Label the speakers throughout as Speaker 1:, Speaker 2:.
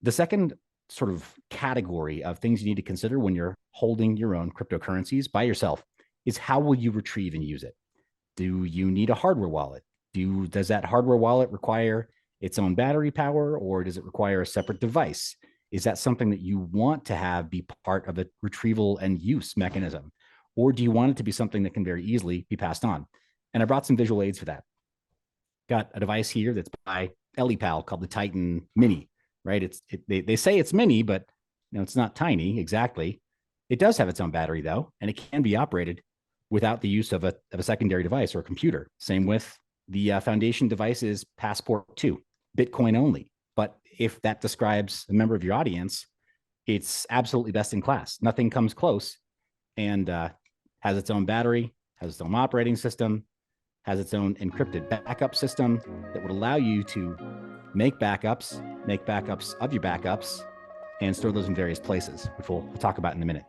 Speaker 1: The second sort of category of things you need to consider when you're holding your own cryptocurrencies by yourself is how will you retrieve and use it? Do you need a hardware wallet? Does that hardware wallet require its own battery power, or does it require a separate device? Is that something that you want to have be part of a retrieval and use mechanism? Or do you want it to be something that can very easily be passed on? And I brought some visual aids for that. Got a device here that's by EliPal called the Titan Mini, right? They say it's mini, but it's not tiny exactly. It does have its own battery though, and it can be operated without the use of a secondary device or a computer. Same with the foundation device is Passport 2, Bitcoin only. But if that describes a member of your audience, it's absolutely best in class. Nothing comes close, and has its own battery, has its own operating system, has its own encrypted backup system that would allow you to make backups of your backups, and store those in various places, which we'll talk about in a minute.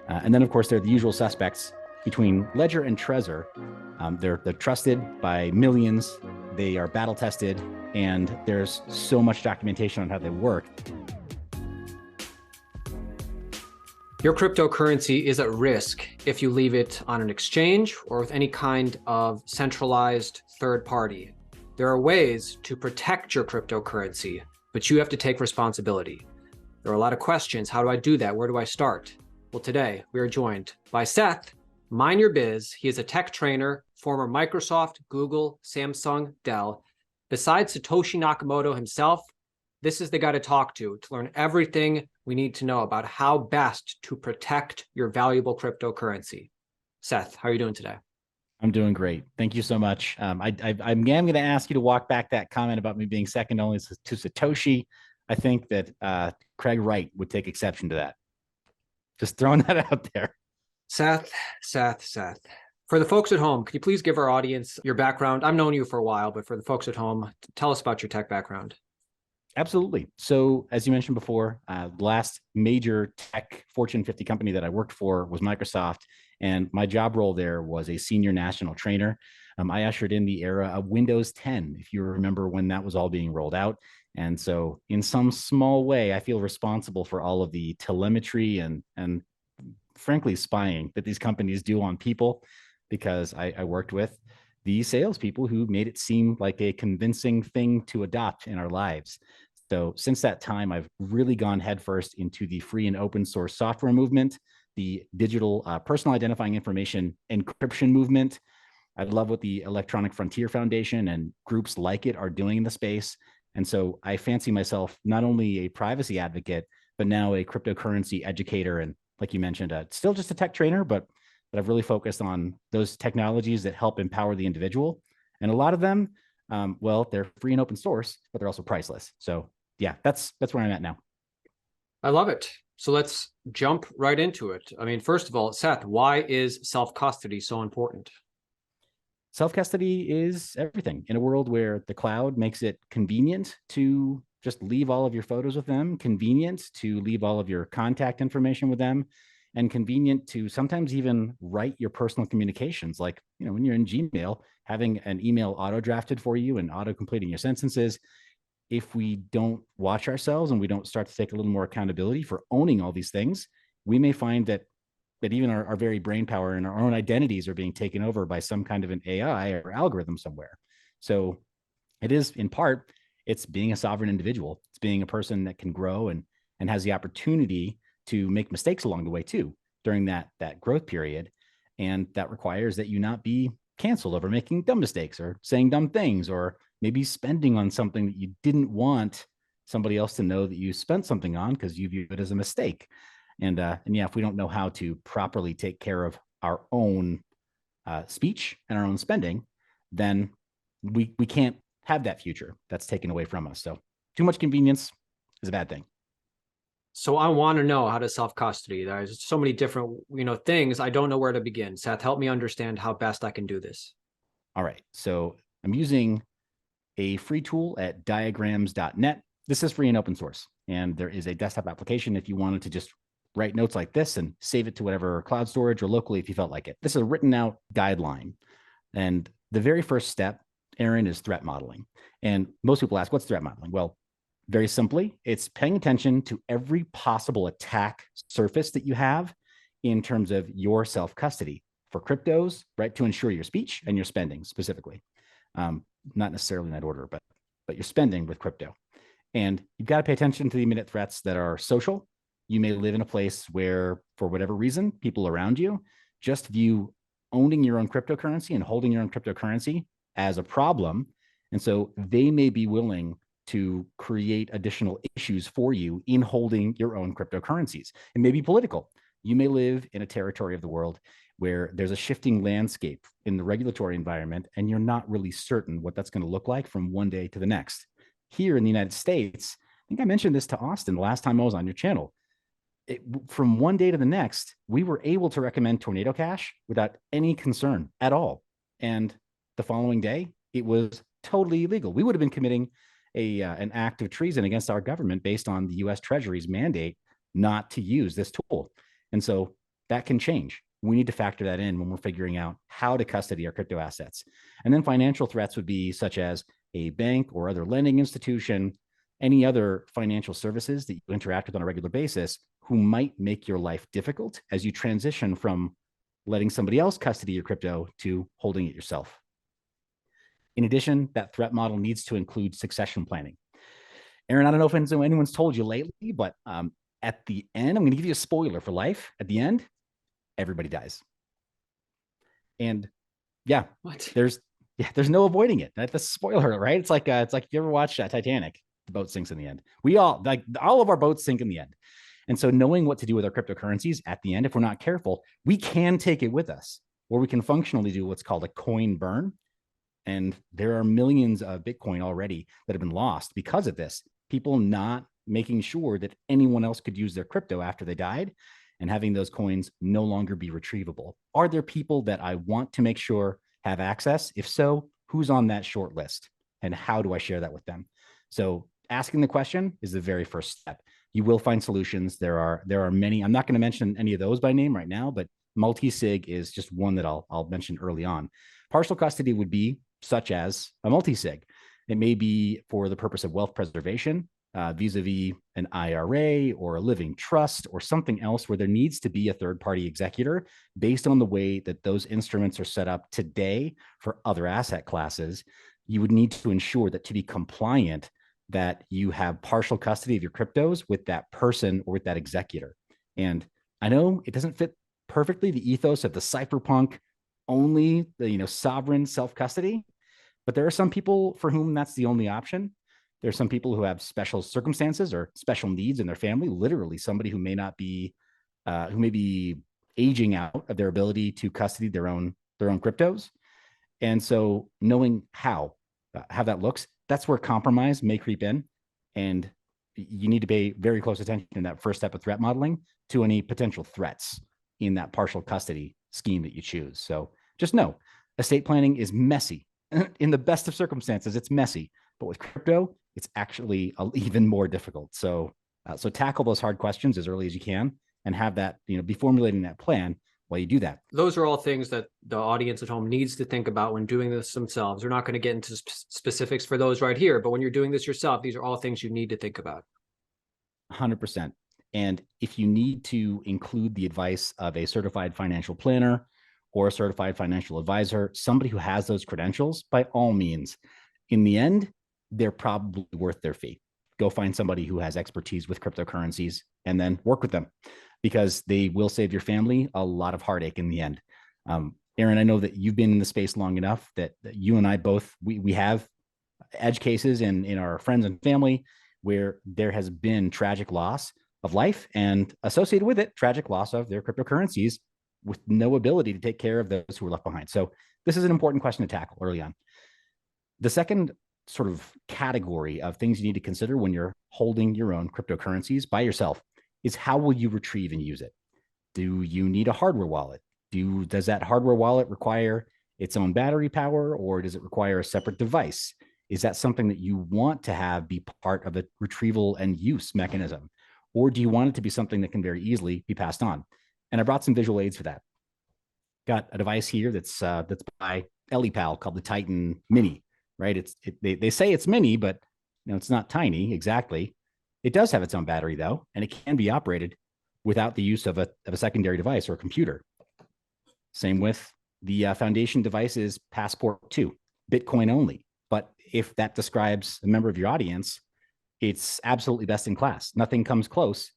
Speaker 1: And then, of course, there are the usual suspects between Ledger and Trezor. They're trusted by millions. They are battle tested, and there's so much documentation on how they work.
Speaker 2: Your cryptocurrency is at risk if you leave it on an exchange or with any kind of centralized third party. There are ways to protect your cryptocurrency, but you have to take responsibility. There are a lot of questions. How do I do that? Where do I start? Well, today we are joined by Seth, MineYour Biz. He is a tech trainer, former Microsoft, Google, Samsung, Dell. Besides Satoshi Nakamoto himself, this is the guy to talk to learn everything we need to know about how best to protect your valuable cryptocurrency. Seth, how are you doing today?
Speaker 1: I'm doing great. Thank you so much. I'm going to ask you to walk back that comment about me being second only to Satoshi. I think that Craig Wright would take exception to that. Just throwing that out there.
Speaker 2: Seth. For the folks at home, could you please give our audience your background? I've known you for a while, but for the folks at home, tell us about your tech background.
Speaker 1: Absolutely. So as you mentioned before, the last major tech Fortune 50 company that I worked for was Microsoft. And my job role there was a senior national trainer. I ushered in the era of Windows 10, if you remember when that was all being rolled out. And so in some small way, I feel responsible for all of the telemetry and frankly, spying that these companies do on people, because I worked with the salespeople who made it seem like a convincing thing to adopt in our lives. So since that time, I've really gone headfirst into the free and open source software movement, the digital personal identifying information encryption movement. I love what the Electronic Frontier Foundation and groups like it are doing in the space. And so I fancy myself not only a privacy advocate, but now a cryptocurrency educator. And like you mentioned, still just a tech trainer, but I've really focused on those technologies that help empower the individual. And a lot of them, well, they're free and open source, but they're also priceless. So yeah, that's where I'm at now.
Speaker 2: I love it. So let's jump right into it. I mean, first of all, Seth, why is self-custody so important?
Speaker 1: Self-custody is everything in a world where the cloud makes it convenient to just leave all of your photos with them, convenient to leave all of your contact information with them, and convenient to sometimes even write your personal communications. Like, when you're in Gmail, having an email auto drafted for you and auto completing your sentences. If we don't watch ourselves and we don't start to take a little more accountability for owning all these things, we may find that even our very brain power and our own identities are being taken over by some kind of an AI or algorithm somewhere. So it is, in part, it's being a sovereign individual. It's being a person that can grow and has the opportunity to make mistakes along the way too, during that growth period. And that requires that you not be canceled over making dumb mistakes or saying dumb things, or maybe spending on something that you didn't want somebody else to know that you spent something on because you view it as a mistake. And yeah, if we don't know how to properly take care of our own speech and our own spending, then we can't have that future that's taken away from us. So too much convenience is a bad thing.
Speaker 2: So I want to know how to self-custody. There's so many different, things. I don't know where to begin. Seth, help me understand how best I can do this.
Speaker 1: All right. So I'm using a free tool at diagrams.net. This is free and open source. And there is a desktop application if you wanted to just write notes like this and save it to whatever cloud storage or locally if you felt like it. This is a written out guideline. And the very first step, Aaron, is threat modeling. And most people ask, what's threat modeling? Well, Very simply, it's paying attention to every possible attack surface that you have in terms of your self custody for cryptos, right? To ensure your speech and your spending specifically. Not necessarily in that order, but your spending with crypto. And you've got to pay attention to the immediate threats that are social. You may live in a place where, for whatever reason, people around you just view owning your own cryptocurrency and holding your own cryptocurrency as a problem. And so they may be willing to create additional issues for you in holding your own cryptocurrencies. It may be political. You may live in a territory of the world where there's a shifting landscape in the regulatory environment, and you're not really certain what that's going to look like from one day to the next. Here in the United States, I think I mentioned this to Austin the last time I was on your channel. From one day to the next, we were able to recommend Tornado Cash without any concern at all. And the following day, it was totally illegal. We would have been committing an act of treason against our government based on the US Treasury's mandate not to use this tool. And so that can change. We need to factor that in when we're figuring out how to custody our crypto assets. And then financial threats would be such as a bank or other lending institution, any other financial services that you interact with on a regular basis who might make your life difficult as you transition from letting somebody else custody your crypto to holding it yourself. In addition, that threat model needs to include succession planning. Aaron, I don't know if anyone's told you lately, but at the end, I'm going to give you a spoiler for life. At the end, everybody dies. And yeah, there's no avoiding it. That's a spoiler, right? It's like if you ever watch Titanic, the boat sinks in the end. We all of our boats sink in the end. And so knowing what to do with our cryptocurrencies at the end, if we're not careful, we can take it with us, or we can functionally do what's called a coin burn. And there are millions of Bitcoin already that have been lost because of this. People not making sure that anyone else could use their crypto after they died and having those coins no longer be retrievable. Are there people that I want to make sure have access? If so, who's on that short list? And how do I share that with them? So asking the question is the very first step. You will find solutions. There are many. I'm not going to mention any of those by name right now, but multi-sig is just one that I'll mention early on. Partial custody would be such as a multi-sig. It may be for the purpose of wealth preservation, vis-a-vis an IRA or a living trust or something else where there needs to be a third-party executor based on the way that those instruments are set up today for other asset classes. You would need to ensure that to be compliant, that you have partial custody of your cryptos with that person or with that executor. And I know it doesn't fit perfectly the ethos of the cypherpunk only, the sovereign self-custody, but there are some people for whom that's the only option. There's some people who have special circumstances or special needs in their family, literally somebody who may not be, who may be aging out of their ability to custody their own cryptos. And so knowing how that looks, that's where compromise may creep in. And you need to pay very close attention in that first step of threat modeling to any potential threats in that partial custody scheme that you choose. So just know estate planning is messy. In the best of circumstances, it's messy, but with crypto, it's actually even more difficult. So tackle those hard questions as early as you can and have that, be formulating that plan while you do that.
Speaker 2: Those are all things that the audience at home needs to think about when doing this themselves. We're not going to get into specifics for those right here, but when you're doing this yourself, these are all things you need to think about.
Speaker 1: 100%. And if you need to include the advice of a certified financial planner or a certified financial advisor, somebody who has those credentials, by all means, in the end, they're probably worth their fee. Go find somebody who has expertise with cryptocurrencies and then work with them, because they will save your family a lot of heartache in the end. Aaron, I know that you've been in the space long enough that you and I both, we have edge cases in our friends and family where there has been tragic loss of life and associated with it, tragic loss of their cryptocurrencies with no ability to take care of those who were left behind. So this is an important question to tackle early on. The second sort of category of things you need to consider when you're holding your own cryptocurrencies by yourself is how will you retrieve and use it? Do you need a hardware wallet? Does that hardware wallet require its own battery power, or does it require a separate device? Is that something that you want to have be part of a retrieval and use mechanism? Or do you want it to be something that can very easily be passed on? And I brought some visual aids for that. Got a device here that's by EliPal called the Titan Mini, right? They say it's mini, but It's not tiny exactly. It does have its own battery though, and it can be operated without the use of a secondary device or a computer. Same with the foundation device is Passport 2, Bitcoin only. But if that describes a member of your audience, it's absolutely best in class. Nothing comes close,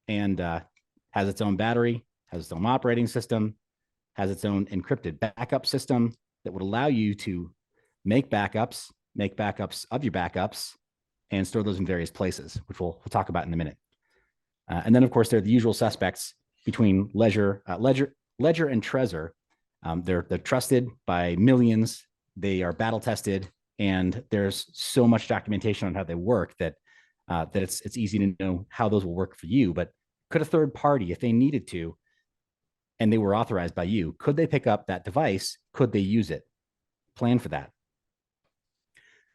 Speaker 1: and has its own battery, has its own operating system, has its own encrypted backup system that would allow you to make backups of your backups, and store those in various places, which we'll talk about in a minute. And then, of course, there are the usual suspects between Ledger and Trezor. They're trusted by millions. They are battle tested, and there's so much documentation on how they work that it's easy to know how those will work for you. But could a third party, if they needed to, and they were authorized by you, could they pick up that device? Could they use it? Plan for that.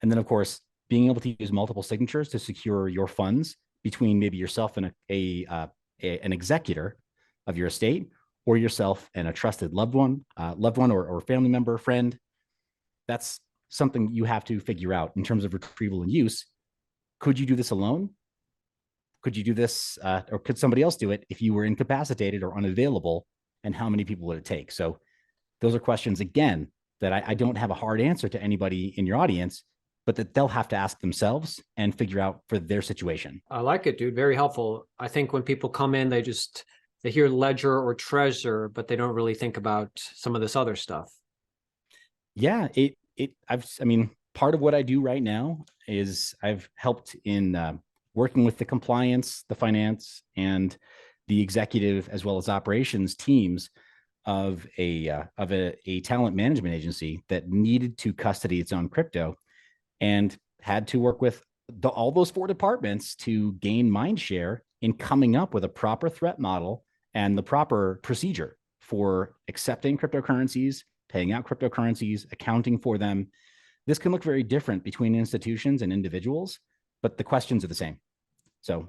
Speaker 1: And then, of course, being able to use multiple signatures to secure your funds between maybe yourself and an executor of your estate, or yourself and a trusted loved one or family member, friend. That's something you have to figure out in terms of retrieval and use. Could you do this alone? Could you do this, or could somebody else do it if you were incapacitated or unavailable? And how many people would it take? So those are questions, again, that I don't have a hard answer to anybody in your audience, but that they'll have to ask themselves and figure out for their situation.
Speaker 2: I like it, dude. Very helpful. I think when people come in, they hear Ledger or Trezor, but they don't really think about some of this other stuff.
Speaker 1: Yeah, part of what I do right now is I've helped in working with the compliance, the finance, and the executive as well as operations teams of a talent management agency that needed to custody its own crypto, and had to work with all those 4 departments to gain mind share in coming up with a proper threat model and the proper procedure for accepting cryptocurrencies, paying out cryptocurrencies, accounting for them. This can look very different between institutions and individuals, but the questions are the same. So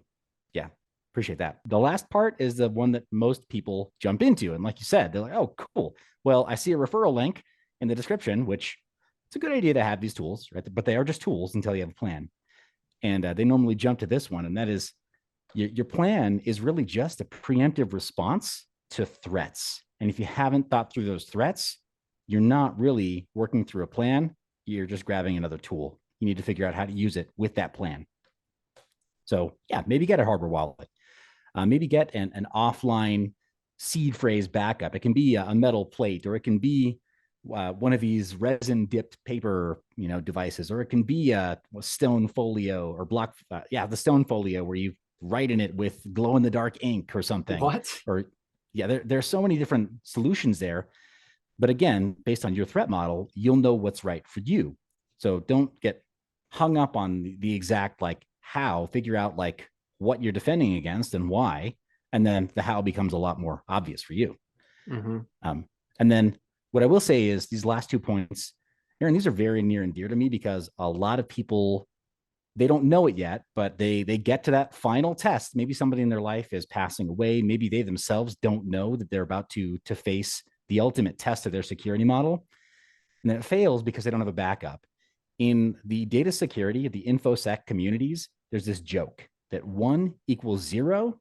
Speaker 1: yeah, appreciate that. The last part is the one that most people jump into. And like you said, they're like, oh, cool. Well, I see a referral link in the description, which it's a good idea to have these tools, right? But they are just tools until you have a plan. And they normally jump to this one. And that is your plan is really just a preemptive response to threats. And if you haven't thought through those threats, you're not really working through a plan. You're just grabbing another tool. You need to figure out how to use it with that plan. So yeah, maybe get a hardware wallet. Maybe get an offline seed phrase backup. It can be a metal plate, or it can be one of these resin dipped paper, devices, or it can be a stone folio or block. The stone folio where you write in it with glow in the dark ink or something.
Speaker 2: What?
Speaker 1: Or there are so many different solutions there. But again, based on your threat model, you'll know what's right for you. So don't get hung up on the exact how. Figure out what you're defending against and why, and then the how becomes a lot more obvious for you.
Speaker 2: Mm-hmm.
Speaker 1: And then what I will say is these last 2 points, Aaron, these are very near and dear to me because a lot of people, they don't know it yet, but they get to that final test. Maybe somebody in their life is passing away. Maybe they themselves don't know that they're about to face the ultimate test of their security model. And then it fails because they don't have a backup. In the data security of the InfoSec communities, there's this joke that 1 equals 0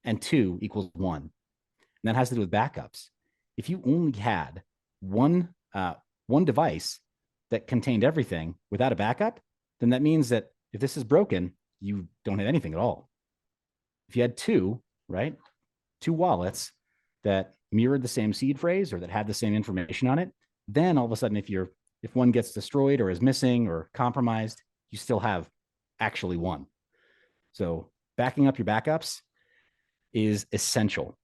Speaker 1: and 2 equals 1. And that has to do with backups. If you only had one device that contained everything without a backup, then that means that if this is broken, you don't have anything at all. If you had 2, right, 2 wallets that mirrored the same seed phrase or that had the same information on it, then all of a sudden, if one gets destroyed or is missing or compromised, you still have actually 1. So backing up your backups is essential.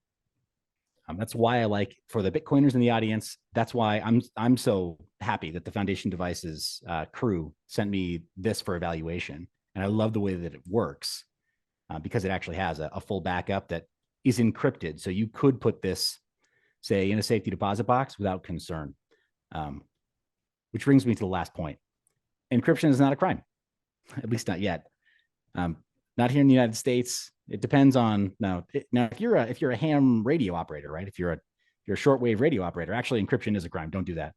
Speaker 1: That's why I like, for the Bitcoiners in the audience, that's why I'm so happy that the Foundation Devices crew sent me this for evaluation. And I love the way that it works because it actually has a full backup that is encrypted. So you could put this, say, in a safety deposit box without concern. Which brings me to the last point. Encryption is not a crime, at least not yet. Not here in the United States. It depends on now. If you're a ham radio operator, right? If you're a shortwave radio operator, actually encryption is a crime. Don't do that.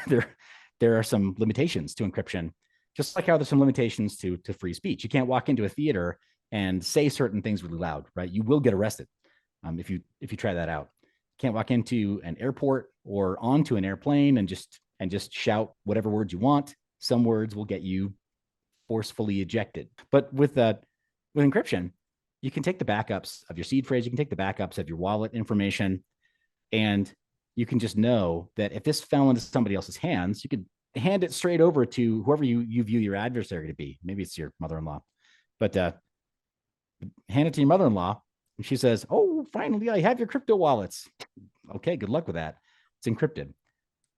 Speaker 1: There are some limitations to encryption. If Just like how there's some limitations to free speech. You can't walk into a theater and say certain things really loud, right? You will get arrested if you try that out. You can't walk into an airport or onto an airplane and just shout whatever words you want. Some words will get you forcefully ejected. But with encryption, you can take the backups of your seed phrase, you can take the backups of your wallet information, and you can just know that if this fell into somebody else's hands, you could hand it straight over to whoever you view your adversary to be. Maybe it's your mother-in-law, but hand it to your mother-in-law, and she says, "Oh, finally, I have your crypto wallets." Okay, good luck with that. It's encrypted,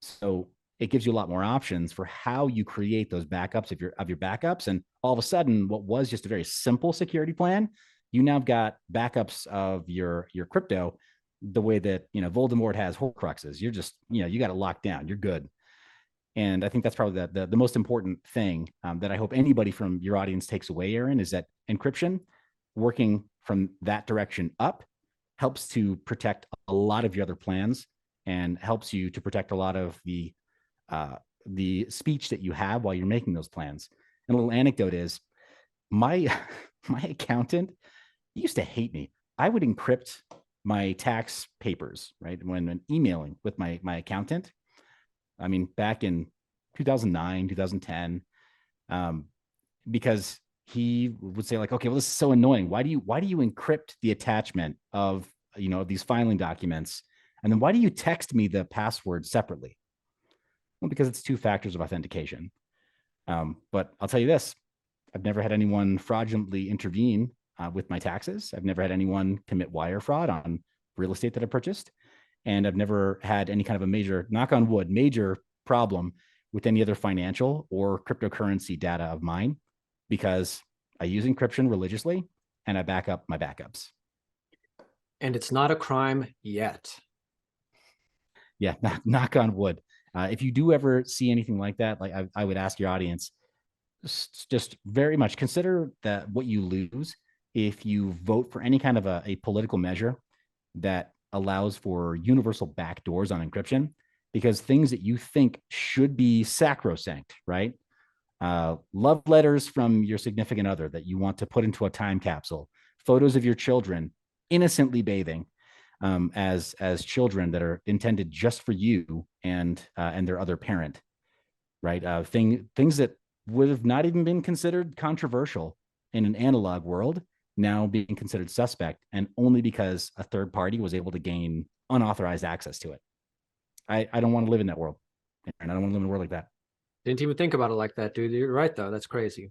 Speaker 1: so it gives you a lot more options for how you create those backups of your backups. And all of a sudden, what was just a very simple security plan, you now have got backups of your crypto the way that Voldemort has Horcruxes. You're just you got it locked down. You're good. And I think that's probably the most important thing that I hope anybody from your audience takes away, Aaron, is that encryption, working from that direction up, helps to protect a lot of your other plans and helps you to protect a lot of the speech that you have while you're making those plans. And a little anecdote is my my accountant used to hate me. I would encrypt my tax papers, right? When emailing with my accountant. I mean, back in 2009, 2010, because he would say like, okay, well, this is so annoying. Why do you encrypt the attachment of, these filing documents? And then why do you text me the password separately? Well, because it's two factors of authentication. But I'll tell you this, I've never had anyone fraudulently intervene with my taxes. I've never had anyone commit wire fraud on real estate that I purchased. And I've never had any kind of a major, knock on wood, major problem with any other financial or cryptocurrency data of mine, because I use encryption religiously and I back up my backups.
Speaker 2: And it's not a crime yet.
Speaker 1: Yeah, knock on wood. If you do ever see anything like that, like I would ask your audience, just very much consider that what you lose if you vote for any kind of a political measure that allows for universal backdoors on encryption, because things that you think should be sacrosanct, right? Love letters from your significant other that you want to put into a time capsule, photos of your children innocently bathing as children that are intended just for you and their other parent, right? Things that would have not even been considered controversial in an analog world now being considered suspect, and only because a third party was able to gain unauthorized access to it. I don't want to live in that world, and I don't want to live in a world like that.
Speaker 2: Didn't even think about it like that, dude. You're right, though. That's crazy.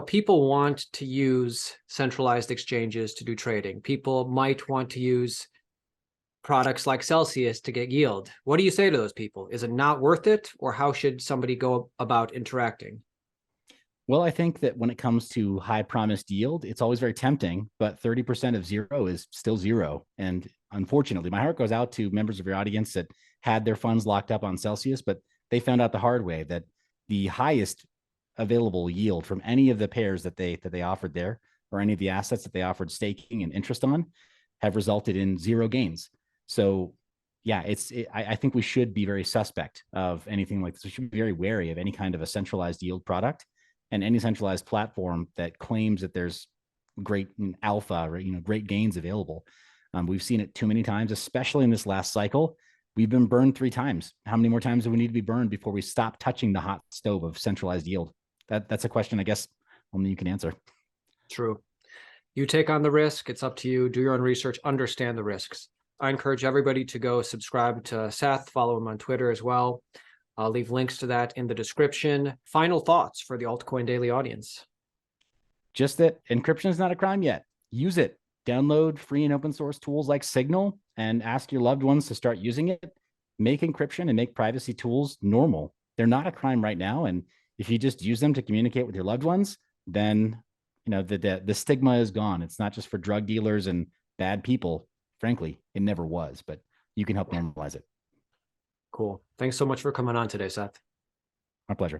Speaker 2: People want to use centralized exchanges to do trading. People might want to use products like Celsius to get yield. What do you say to those people? Is it not worth it, or how should somebody go about interacting?
Speaker 1: Well, I think that when it comes to high promised yield, it's always very tempting, but 30% of zero is still zero. And unfortunately, my heart goes out to members of your audience that had their funds locked up on Celsius, but they found out the hard way that the highest available yield from any of the pairs that they offered there, or any of the assets that they offered staking and interest on, have resulted in zero gains. So yeah, I think we should be very suspect of anything like this. We should be very wary of any kind of a centralized yield product and any centralized platform that claims that there's great alpha or great gains available. We've seen it too many times, especially in this last cycle. We've been burned 3 times. How many more times do we need to be burned before we stop touching the hot stove of centralized yield? That's a question I guess only you can answer.
Speaker 2: True. You take on the risk. It's up to you. Do your own research. Understand the risks. I encourage everybody to go subscribe to Seth, follow him on Twitter as well. I'll leave links to that in the description. Final thoughts for the Altcoin Daily audience.
Speaker 1: Just that encryption is not a crime yet. Use it. Download free and open source tools like Signal and ask your loved ones to start using it. Make encryption and make privacy tools normal. They're not a crime right now. And if you just use them to communicate with your loved ones, then the stigma is gone. It's not just for drug dealers and bad people. Frankly, it never was, but you can help normalize it.
Speaker 2: Cool. Thanks so much for coming on today, Seth.
Speaker 1: My pleasure.